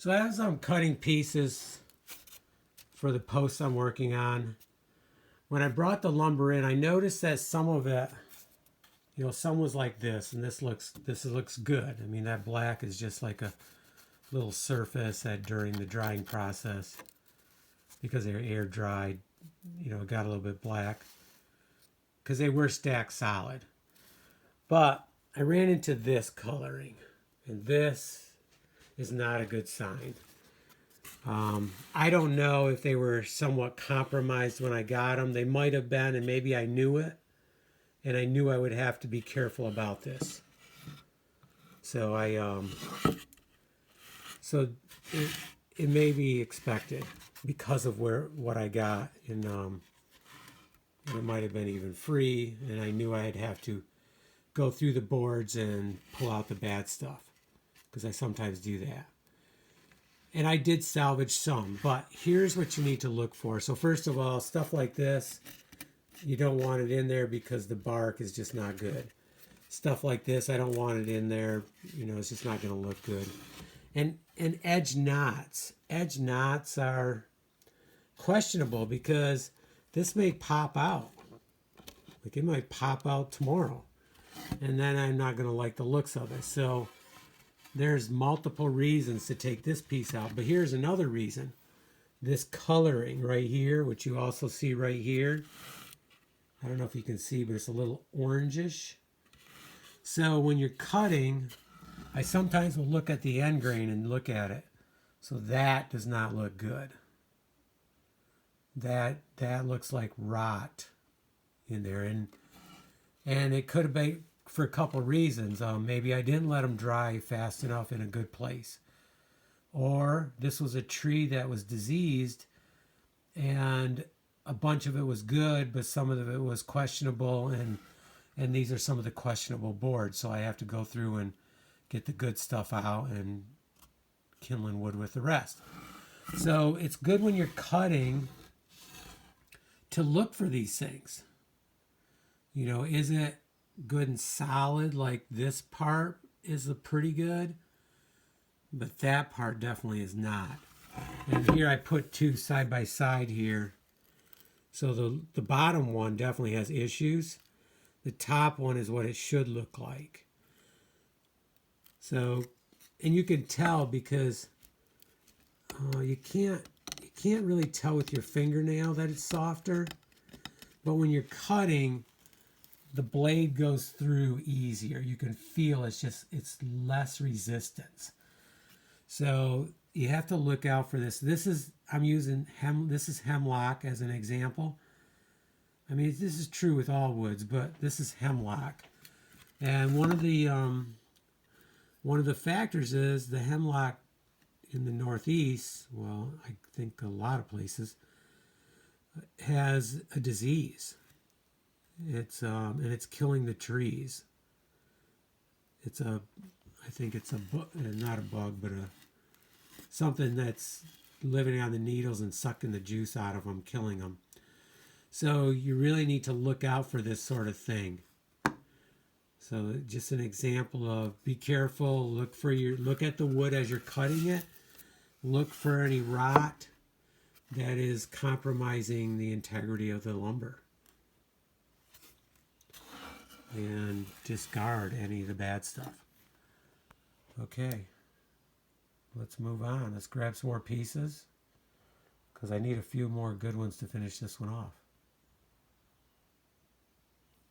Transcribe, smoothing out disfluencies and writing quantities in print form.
So as I'm cutting pieces for the posts I'm working on, when I brought the lumber in, I noticed that some of it, you know, some was like this, and this looks good. I mean, that black is just like a little surface that during the drying process, because they're air dried, you know, it got a little bit black because they were stacked solid. But I ran into this coloring, and this is not a good sign. I don't know if they were somewhat compromised when I got them. They might have been, and maybe I knew it, and I knew I would have to be careful about this. So it may be expected because of what I got, and it might have been even free, and I knew I'd have to go through the boards and pull out the bad stuff because I sometimes do that. And I did salvage some, but here's what you need to look for. So first of all, stuff like this, you don't want it in there because the bark is just not good. Stuff like this, I don't want it in there. You know, it's just not going to look good. And edge knots. Edge knots are questionable because this may pop out. Like it might pop out tomorrow. And then I'm not going to like the looks of it. So there's multiple reasons to take this piece out. But here's another reason. This coloring right here, which you also see right here. I don't know if you can see, but it's a little orangish. So when you're cutting, I sometimes will look at the end grain and look at it. So that does not look good. That looks like rot in there. And it could have been for a couple reasons. Maybe I didn't let them dry fast enough in a good place. Or this was a tree that was diseased and a bunch of it was good, but some of it was questionable, and these are some of the questionable boards. So I have to go through and get the good stuff out and kindling wood with the rest. So it's good when you're cutting to look for these things. You know, is it good and solid? Like this part is pretty good, but that part definitely is not. And here I put two side by side here. So the bottom one definitely has issues. The top one is what it should look like. So, and you can tell because you can't really tell with your fingernail that it's softer. But when you're cutting, the blade goes through easier. You can feel it's less resistance. So you have to look out for this. This is Hemlock as an example. I mean, this is true with all woods, but this is Hemlock. And one of the factors is the Hemlock in the Northeast, well, I think a lot of places, has a disease. It's and it's killing the trees. I think it's not a bug, but something that's living on the needles and sucking the juice out of them, killing them. So you really need to look out for this sort of thing. So just an example of be careful, look at the wood as you're cutting it. Look for any rot that is compromising the integrity of the lumber. And discard any of the bad stuff. Okay, let's move on. Let's grab some more pieces because I need a few more good ones to finish this one off.